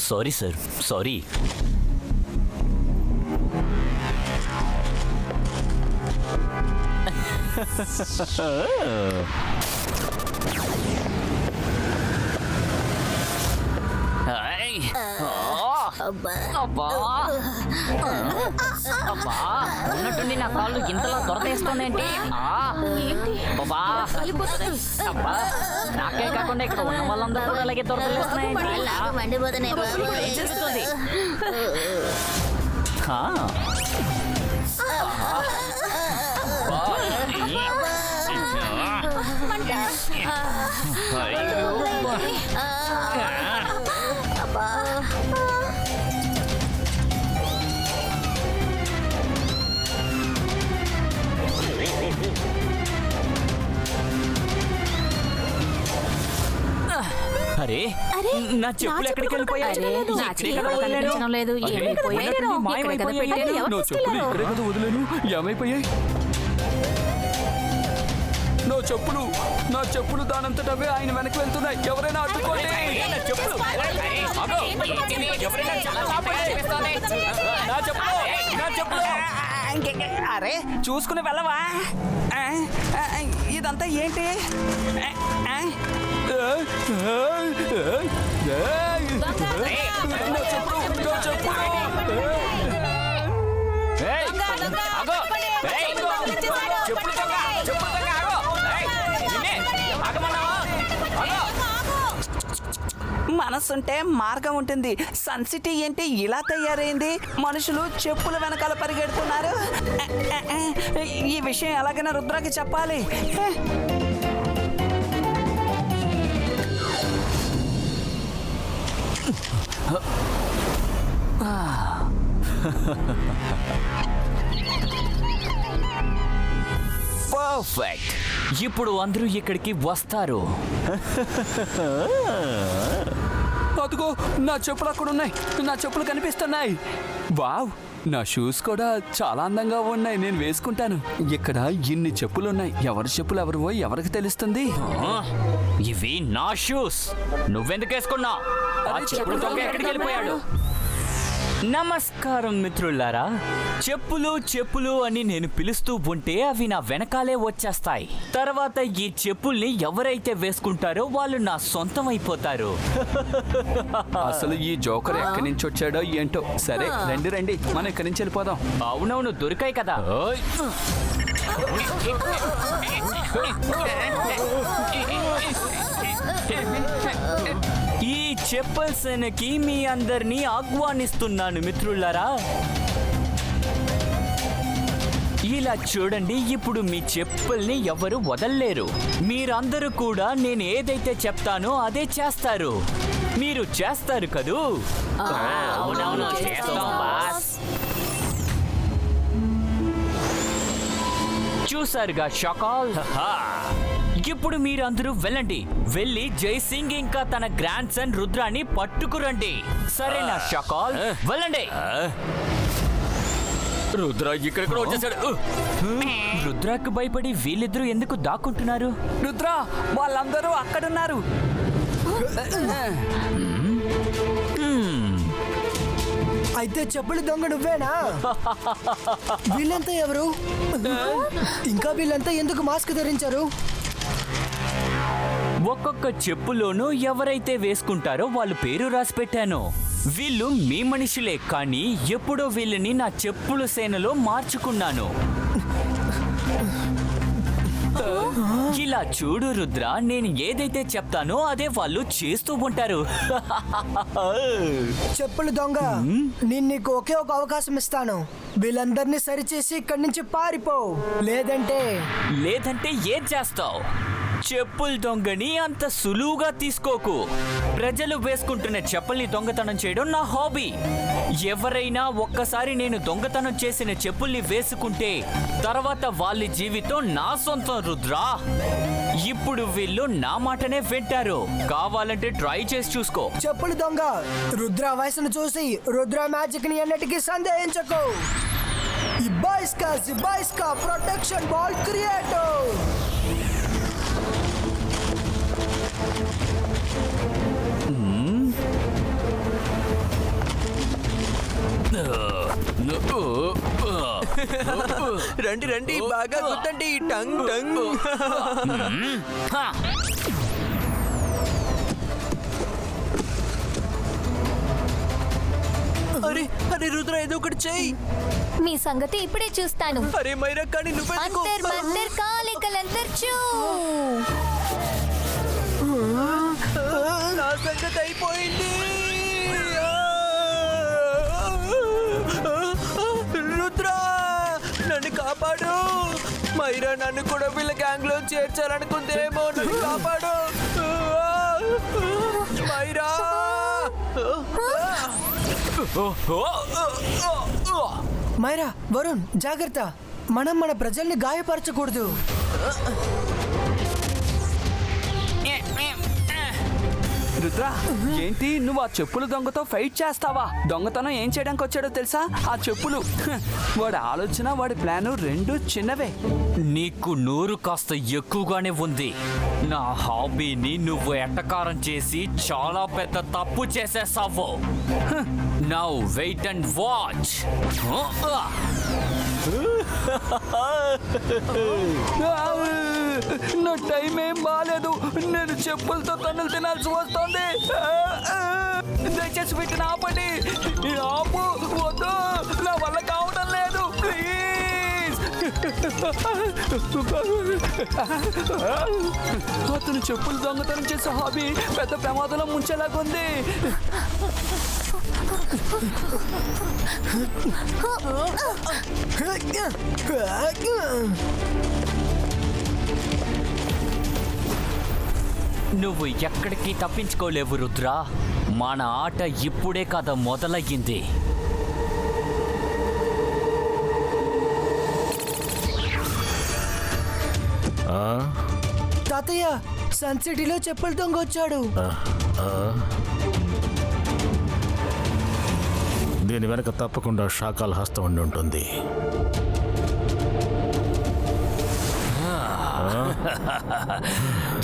Sorry sir, sorry. ఉన్నట్టుండి నా కాళ్ళు ఇంతలా దొరదేస్తుందేంటి? నాకే కాకుండా ఇక్కడ ఉన్న వాళ్ళందరూ కూడా అలాగే దొరకలేస్తున్నాయండి. అరే నా చెప్పులు ఎక్కడికి వెళ్ళిపోయాయి? ఏమైపోయాయి? నా చెప్పులు దానంతటవే ఆయన వెనక్కి వెళ్తున్నాయి. ఎవరైనా అడ్డుకోండి. అరే చూసుకుని వెళ్ళవా? ఇదంతా ఏంటి? మనసుంటే మార్గం ఉంటుంది. సన్ సిటీ ఏంటి ఇలా తయారైంది? మనుషులు చెప్పుల వెనకాల పరిగెడుతున్నారు. ఈ విషయం ఎలాగైనా రుద్రాకి చెప్పాలి. పర్ఫెక్ట్. ఇప్పుడు అందరూ ఇక్కడికి వస్తారు. అదిగో నా చెప్పులు అక్కడ ఉన్నాయి. నా చెప్పులు కనిపిస్తున్నాయి. వావ్, నా షూస్ కూడా చాలా అందంగా ఉన్నాయి. నేను వేసుకుంటాను. ఇక్కడ ఇన్ని చెప్పులున్నాయి. ఎవరి చెప్పులు ఎవరివో ఎవరికి తెలుస్తుంది? ఇవి నా షూస్. నువ్వెందుకు వేసుకున్నా? చెప్పులు దొంగ ఎక్కడికి వెళ్ళిపోయాడు? నమస్కారం మిత్రులారా. చెప్పులు అని నేను పిలుస్తూ ఉంటే అవి నా వెనకాలే వచ్చేస్తాయి. తర్వాత ఈ చెప్పుల్ని ఎవరైతే వేసుకుంటారో వాళ్ళు నా సొంతం అయిపోతారు. అసలు ఈ జోకర్ ఎక్కడి నుంచి వచ్చాడో ఏంటో. సరే రండి మనం ఇక్కడి నుంచి వెళ్ళిపోదాం. అవునవును, దొరికాయి కదా. ఈ చెప్పుల సేనకి మీ అందరినీ ఆహ్వానిస్తున్నాను మిత్రులారా. ఇలా చూడండి, ఇప్పుడు మీ చెప్పుల్ని ఎవరు వదల్లేరు. మీరందరూ కూడా నేను ఏదైతే చెప్తానో అదే చేస్తారు. మీరు చేస్తారు కదూ? అవునవును, చేస్తాం బాస్. చూసారుగా షకాల్. ఇప్పుడు మీరందరూ వెళ్ళి జై సింగ్ ఇంకా తన గ్రాండ్ సన్ రుద్రాన్ని పట్టుకురండి. సరేనా షకాల్? వెళ్ళండి. రుద్ర ఇక్కడ కూడా వచ్చేసాడు. రుద్రాకు భయపడి వీళ్ళిద్దరూ ఎందుకు దాక్కుంటున్నారు? రుద్ర, వాళ్ళందరూ అక్కడున్నారు. అయితే చెప్పులు దొంగ నువ్వేనా? వీళ్ళంతా ఎవరు? ఇంకా వీళ్ళంతా ఎందుకు మాస్క్ ధరించారు? ఒక్కొక్క చెప్పులోనూ ఎవరైతే వేసుకుంటారో వాళ్ళ పేరు రాసి పెట్టాను. వీళ్ళు మీ మనుషులే, కానీ ఎప్పుడో వీళ్ళని నా చెప్పుల సేనలో మార్చుకున్నాను. ఇలా చూడు రుద్ర, నేను ఏదైతే చెప్తానో అదే వాళ్ళు చేస్తూ ఉంటారు. చెప్పులు దొంగ, నేను నీకు ఒకే ఒక అవకాశం ఇస్తాను. వీళ్ళందరినీ సరిచేసి ఇక్కడి నుంచి పారిపో. లేదంటే ఏం చేస్తావు? చెప్పుల దొంగని అంత సులువుగా తీసుకోకు. ప్రజలు వేసుకుంటున్న చెప్పుల్ని దొంగతనం చేయడం నా హాబీ. ఎవరైనా ఒక్కసారి నేను దొంగతనం చేసిన చెప్పుల్ని వేసుకుంటే తర్వాత వాళ్ళ జీవితం నా సొంతం రుద్రా. ఇప్పుడు వీళ్ళు నా మాటనే వింటారు. కావాలంటే ట్రై చేసి చూసుకో. చెప్పులు దొంగ, రుద్ర వయసును చూసి రుద్ర మ్యాజిక్ ని ఎన్నటికీ సందేహించకు. ఇబ్బాయిస్కా ప్రొటెక్షన్ బాల్ క్రియేటర్. రండి రండి, బాగా గుద్దండి. Tongue tongue. హా. అరే అరే రుద్ర, ఏదో ఒకటి చెయ్యి. మీ సంగతి ఇప్పుడే చూస్తాను. అరే మైరా, కానీ నువ్వెందుకు? అంతర్ మంతర్ కాలికలంతర్ చూ. నా సంగతి అయిపోయింది. రుద్ర, నన్ను కాపాడు. మైరా నన్ను కూడా వీళ్ళ గ్యాంగ్ లో చేర్చాలనుకుందేమో. నన్ను కాపాడు మైరా. మైరా, వరుణ్ జాగ్రత్త. మనం మన ప్రజల్ని గాయపరచకూడదు. రుద్ర, ఏంటి నువ్వు ఆ చెప్పులు దొంగతో ఫైట్ చేస్తావా? దొంగతనం ఏం చేయడానికి వచ్చాడో తెలుసా? ఆ చెప్పులు. వాడి ఆలోచన, వాడి ప్లాను రెండు చిన్నవే. నీకు నోరు కాస్త ఎక్కువగానే ఉంది. నా హాబీని నువ్వు ఎట్టకారం చేసి చాలా పెద్ద తప్పు చేసేసావు. Now wait and watch. నా టైం ఏం బాగాలేదు. నేను చెప్పులతో తన్నులు తినాల్సి వస్తుంది. దయచేసి వీటిని ఆపండి. ఆపు, వద్దు, నా వల్ల కావడం లేదు, ప్లీజ్. అతను చెప్పులు దొంగతనం చేసే హాబీ పెద్ద ప్రమాదంలో ముంచేలాగుంది. నువ్వు ఎక్కడికి తప్పించుకోలేవు రుద్రా. మన ఆట ఇప్పుడే కదా మొదలయ్యింది. తాతయ్య, సన్ సిటీలో చెప్పులు దొంగ వచ్చాడు. దీని వెనక తప్పకుండా శాకాల హస్తం ఉండి ఉంటుంది.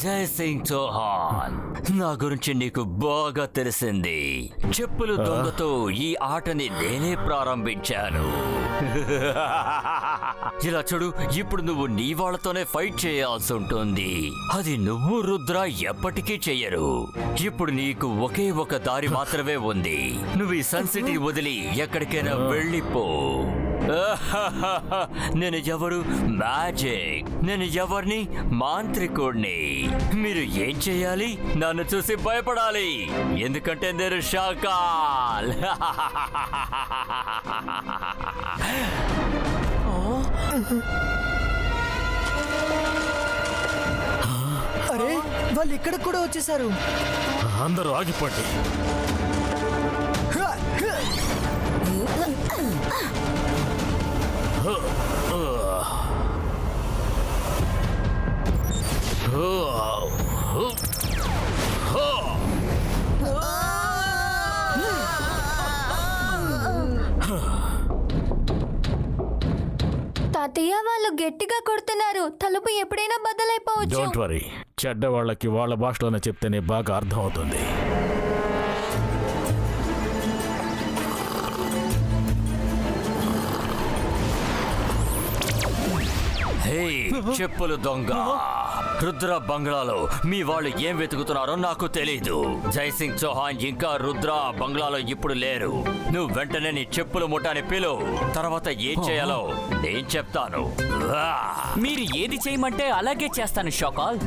జై సింగ్ చౌహాన్, నా గురించి నీకు బాగా తెలిసింది. చెప్పులు దొంగతో ఈ ఆటని నేనే ప్రారంభించాను. ఇలా చూడు, ఇప్పుడు నువ్వు నీ వాళ్ళతోనే ఫైట్ చేయాల్సి ఉంటుంది. అది నువ్వు రుద్ర ఎప్పటికీ చెయ్యరు. ఇప్పుడు నీకు ఒకే ఒక దారి మాత్రమే ఉంది. నువ్వు ఈ సన్ సిటీ వదిలి ఎక్కడికైనా వెళ్ళిపో. నేను ఎవరు? మ్యాజిక్. నేను ఎవరిని? మాంత్రికుడిని. మీరు ఏం చేయాలి? నన్ను చూసి భయపడాలి, ఎందుకంటే నేను శాకాల్. అరే, వాళ్ళు ఇక్కడ కూడా వచ్చేసారు. అందరూ ఆగిపోండి. తాతయ్య, వాళ్ళు గట్టిగా కొడుతున్నారు. తలుపు ఎప్పుడైనా బద్దలైపోవచ్చు. డోంట్ వరీ, చెడ్డ వాళ్ళకి వాళ్ళ భాషలోనే చెప్తేనే బాగా అర్థం అవుతుంది. హే చెప్పులు దొంగ, రుద్ర బంగ్లాలో మీ వాళ్ళు ఏం వెతుకుతున్నారో నాకు తెలీదు. జై సింగ్ చౌహాన్ ఇంకా రుద్ర బంగ్లాలో ఇప్పుడు లేరు. నువ్వు వెంటనే నీ చెప్పుల ముఠాని పిలు. తర్వాత ఏం చేయాలో నేను చెప్తాను. మీరు ఏది చేయమంటే అలాగే చేస్తాను షాకాల్.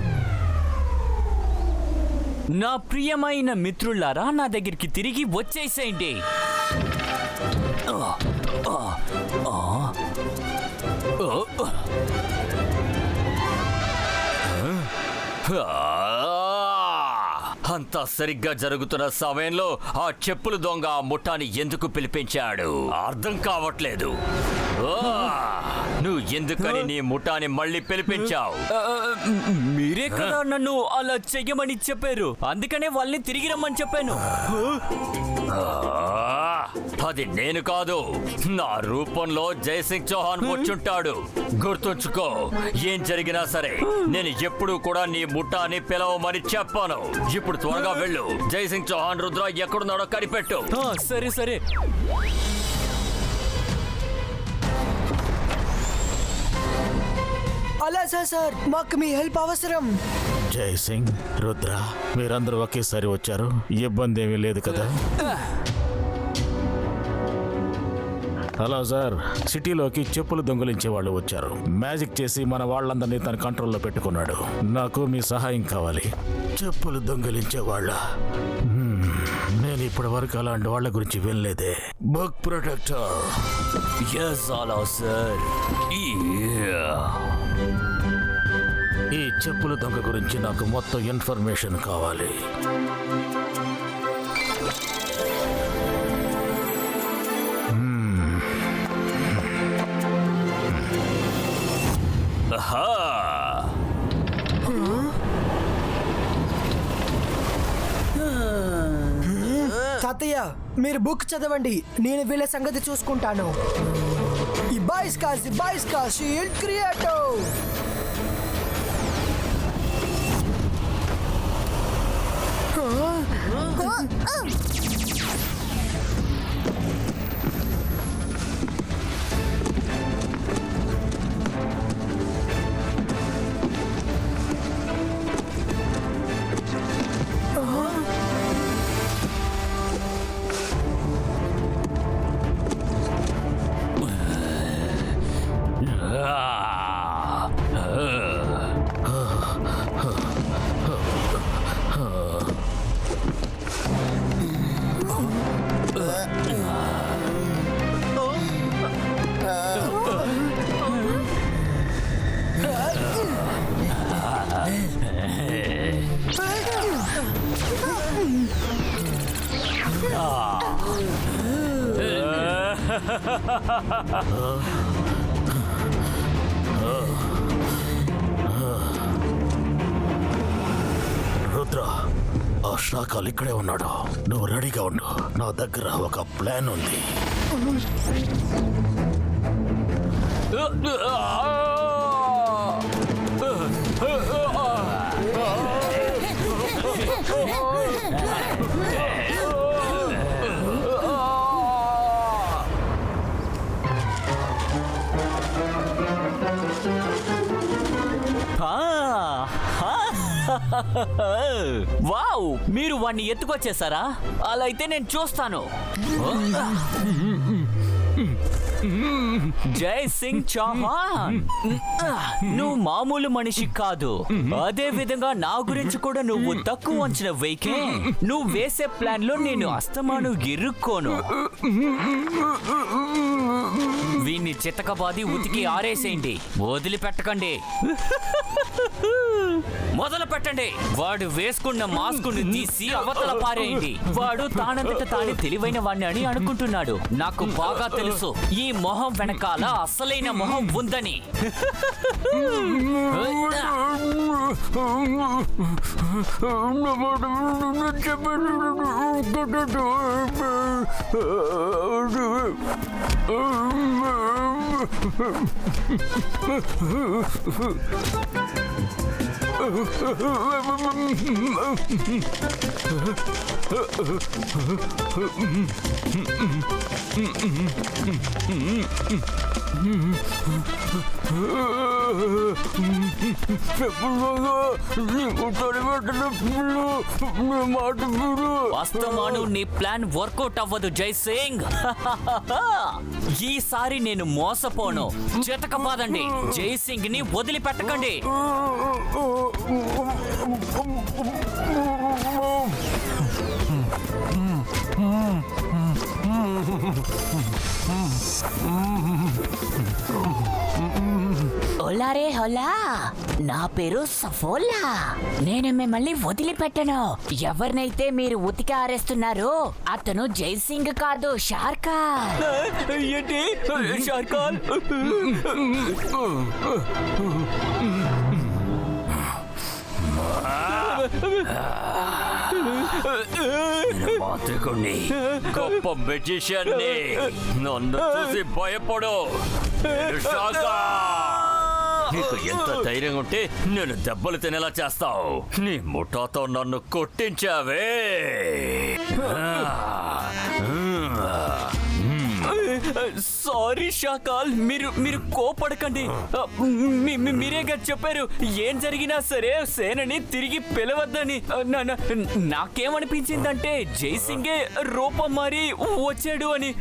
నా ప్రియమైన మిత్రులారా, నా దగ్గరికి తిరిగి వచ్చేసేయండి. అంతా సరిగ్గా జరుగుతున్న సమయంలో ఆ చెప్పుల దొంగ ఆ ముఠాని ఎందుకు పిలిపించాడు అర్థం కావట్లేదు. నువ్వు ఎందుకని నీ ముఠాని మళ్ళీ పిలిపించావు? మీరే కదా నన్ను అలా చెయ్యమని చెప్పారు, అందుకనే వాళ్ళని తిరిగి రమ్మని చెప్పాను. అది నేను కాదు, నా రూపంలో జైసింగ్ చౌహాన్ వచ్చుంటాడు. గుర్తుంచుకో, ఏం జరిగినా సరే నేను ఎప్పుడు కూడా నీ ముఠాని పిలవమని చెప్పాను. ఇప్పుడు త్వరగా వెళ్ళు. జైసింగ్ చౌహాన్ రుద్ర ఎక్కడున్నాడో కనిపెట్టు. సరే సరే. అలా సార్, మాకు మీ హెల్ప్ అవసరం. జై సింగ్, రుద్ర, మీరందరూ ఒకేసారి వచ్చారు, ఇబ్బంది ఏమీ లేదు కదా? హలో సార్, సిటీలోకి చెప్పులు దొంగిలించే వాళ్ళు వచ్చారు. మ్యాజిక్ చేసి మన వాళ్ళందరినీ తన కంట్రోల్లో పెట్టుకున్నాడు. నాకు మీ సహాయం కావాలి. చెప్పులు దొంగిలించే వాళ్ళ? నేను ఇప్పటి వరకు అలాంటి వాళ్ళ గురించి వినలేదే. Book protector. ఎస్ అలా సార్. ఈ చెప్పుల దొంగ గురించి నాకు మొత్తం ఇన్ఫర్మేషన్ కావాలి. తాతయ్య, మీరు బుక్ చదవండి, నేను వీళ్ళ సంగతి చూసుకుంటాను. ఈ బాయ్స్ కా షీల్డ్ క్రియేటో. రుద్ర, ఆ శాఖలు ఇక్కడే ఉన్నాడు. నువ్వు రెడీగా ఉండు, నా దగ్గర ఒక ప్లాన్ ఉంది. వావ్, మీరు వాణ్ణి ఎత్తుకొచ్చేసారా? అలా అయితే నేను చూస్తాను. జై సింగ్ చౌహాన్, నువ్వు మామూలు మనిషి కాదు. అదే విధంగా నా గురించి కూడా నువ్వు తక్కువ అంచనా వేయకే. నువ్వు వేసే ప్లాన్ లో నేను అస్తమాను ఇరుక్కోను. వీణ్ణి చితకబాది ఉతికి ఆరేసేయండి, వదిలిపెట్టకండి. మొదలు పెట్టండి. వాడు వేసుకున్న మాస్కును తీసి అవతల పారేయండి. వాడు తానంతట తానే తెలివైన వాణ్ణి అని అనుకుంటున్నాడు. నాకు బాగా తెలుసు ఈ మొహం వెనకాల అసలైన మొహం ఉందని. వాస్తవాను నీ ప్లాన్ వర్కౌట్ అవ్వదు జై సింగ్. ఈసారి నేను మోసపోను. చితకబాదండి. జై సింగ్ ని వదిలిపెట్టకండి. హోలా రే హోలా, నా పేరు సఫోలా. నేను మిమ్మల్ని వదిలిపెట్టను. ఎవరినైతే మీరు ఉతికి ఆరేస్తున్నారో అతను జైసింగ్ కాదు, షార్కాల్. ఏంటి షార్కాల్? మాంత్రికుణ్ణి, గొప్ప మెజిషియన్ని. నన్ను చూసి భయపడు. నేను షాకా. నీకు ఎంత ధైర్యం ఉంటే నేను దెబ్బలు తినేలా చేస్తావు. నీ ముఠాతో నన్ను కొట్టించావే. సారీ షాకాల్, మీరు కోపడకండి. మీరేగా చెప్పారు ఏం జరిగినా సరే సేనని తిరిగి పిలవద్దని. నాకేమనిపించిందంటే జైసింగే రూపం మారి వచ్చాడు అని.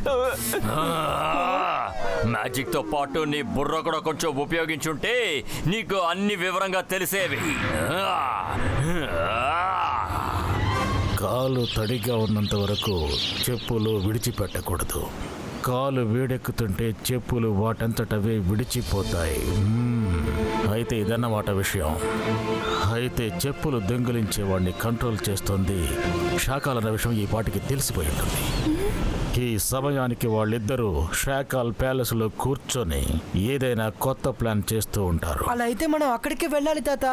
మ్యాజిక్ తో పాటు నీ బుర్ర కూడా కొంచెం ఉపయోగించుంటే నీకు అన్ని వివరంగా తెలిసేవి. కాలు తడిగా ఉన్నంత వరకు చెప్పులు విడిచిపెట్టకూడదు. కాలు వేడెక్కుతుంటే చెప్పులు వాటంతటవే విడిచిపోతాయి. అయితే ఇదన్నమాట విషయం. అయితే చెప్పులు దొంగిలించే వాడిని కంట్రోల్ చేస్తుంది షాకాలన్న విషయం ఈ పాటికి తెలిసిపోయి ఉంటుంది. ఈ సమయానికి వాళ్ళిద్దరూ షాకాల్ ప్యాలెస్ లో కూర్చొని ఏదైనా కొత్త ప్లాన్ చేస్తూ ఉంటారు. అలా అయితే మనం అక్కడికి వెళ్ళాలి తాత.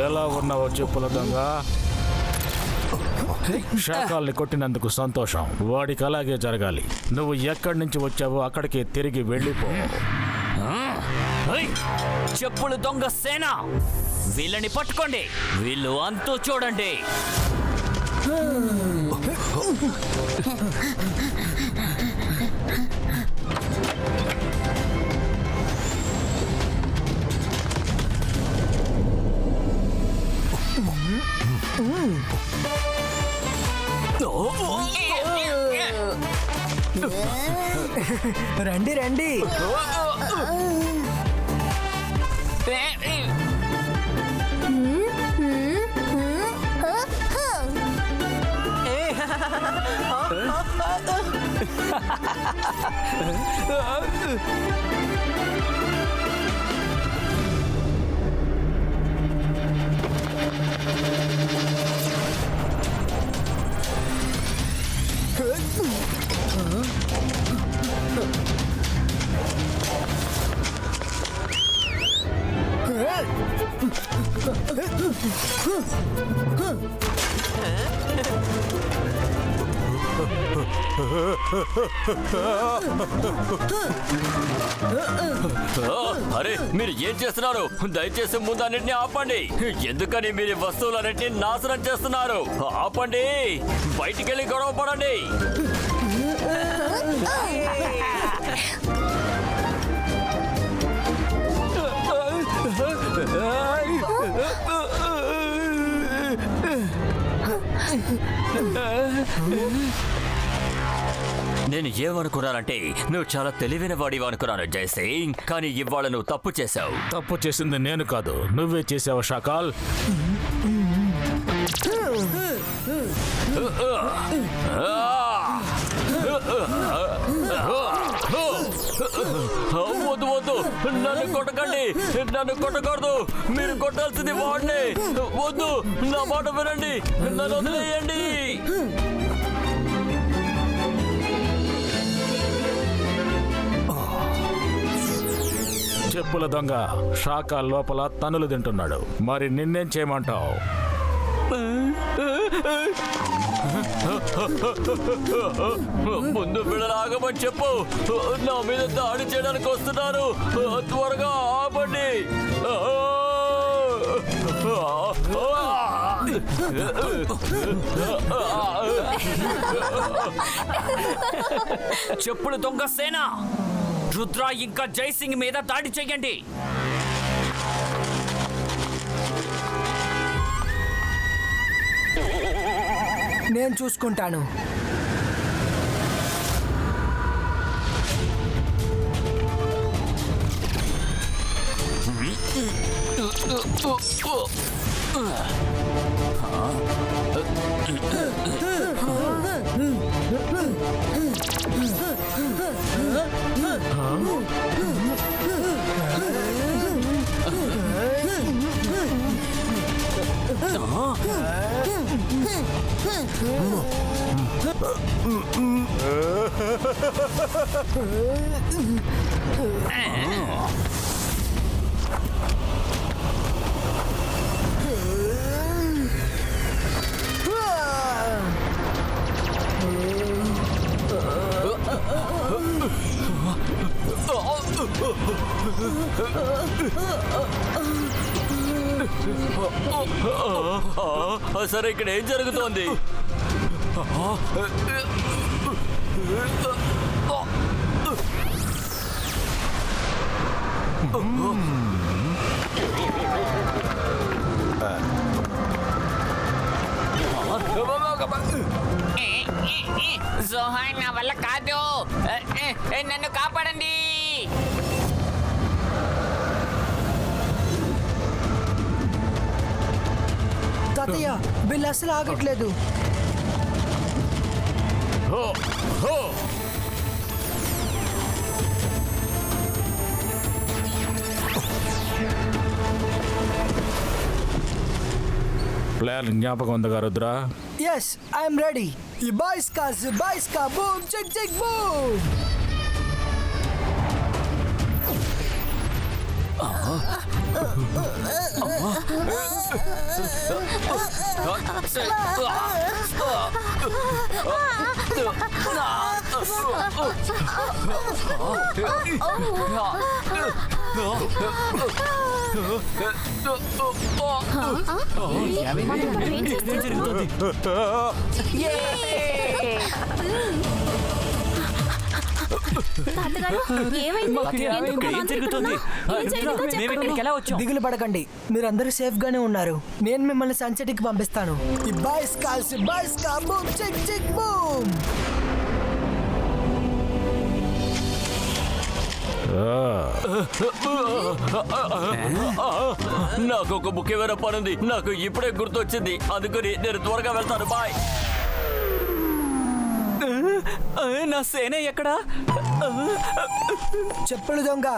ఎలా ఉన్నావో చెప్పుల దొంగ? షాకాల్ని కొట్టినందుకు సంతోషం. వాడికి అలాగే జరగాలి. నువ్వు ఎక్కడి నుంచి వచ్చావో అక్కడికి తిరిగి వెళ్ళిపో. చెప్పులు దొంగ సేన, వీళ్ళని పట్టుకోండి. వీళ్ళు అంతూ చూడండి. రండి రండి. అరే మీరు ఏం చేస్తున్నారు? దయచేసి ముందు అన్నింటినీ ఆపండి. ఎందుకని మీరు వస్తువులన్నింటినీ నాశనం చేస్తున్నారు? ఆపండి. బయటికి వెళ్ళి గొడవ పడండి. నేను ఏమనుకున్నానంటే నువ్వు చాలా తెలివైన వాడివి అనుకున్నాను జైసింగ్. కానీ ఇవాళ నువ్వు తప్పు చేశావు. తప్పు చేసింది నేను కాదు, నువ్వే చేసావు షాకాల్. వద్దు వద్దు, నన్ను కొట్టకండి. నన్ను కొట్టకూడదు. మీరు కొట్టాల్సింది వాడిని. వద్దు, నా మాట వినండి. నన్ను వదిలేయండి. చెప్పుల దొంగ షాకాల్ లోపల తన్నులు తింటున్నాడు. మరి నిన్నేం చేయమంటావు? ముందు బిడలాగమని చెప్పు. నా మీద దాడి చేయడానికి వస్తున్నారు. త్వరగా ఆపండి. చెప్పులు దొంగ సేన, రుద్ర ఇంకా జైసింగ్ మీద దాడి చెయ్యండి. నేను చూసుకుంటాను. సరే, ఇక్కడ ఏం జరుగుతోంది? జోహాన్, నా వల్ల కాదు. నన్ను కాపాడండి. తాతయ్య, వీళ్ళు అసలు ఆగట్లేదు. ప్లాన్ జ్ఞాపకం ఉందిగా రుద్ర? Yes, I'm ready. ఈ బాయ్స్ కా బూమ్ చెక్ చెక్ బూమ్. దిగులు పడకండి, మీరందరూ సేఫ్ గానే ఉన్నారు. నేను మిమ్మల్ని సన్సెట్ కి పంపిస్తాను. ఈ బాయ్స్ కా బూమ్ చెక్ చెక్ బూమ్. నాకు ఒక ముఖ్యమైన పనుంది. నాకు ఇప్పుడే గుర్తొచ్చింది, అందుకని నేను త్వరగా వెళ్తాను. బాయ్. నా సేన ఎక్కడా? చెప్పులు దొంగ,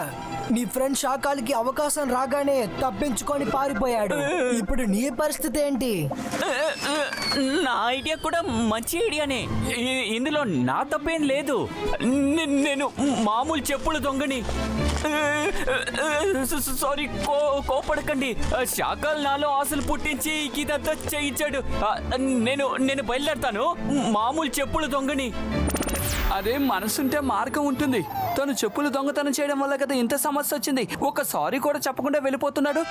నీ ఫ్రెండ్ షాకాలికి అవకాశం రాగానే తప్పించుకొని పారిపోయాడు. ఇప్పుడు నీ పరిస్థితి ఏంటి? నా ఐడియా కూడా మంచి ఐడియానే. ఇందులో నా తప్పేం లేదు. నేను మామూలు చెప్పుల దొంగని. సారీ, కోపడకండి. శాఖలు నాలో ఆశలు పుట్టించి ఇదంతా చేయించాడు. నేను బయలుదేరతాను. మామూలు చెప్పుల దొంగని. అదే మనసుంటే మార్గం ఉంటుంది. తను చెప్పులు దొంగతనం చేయడం వల్ల కదా ఇంత సమస్య వచ్చింది. ఒక సారీ కూడా చెప్పకుండా వెళ్ళిపోతున్నాడు.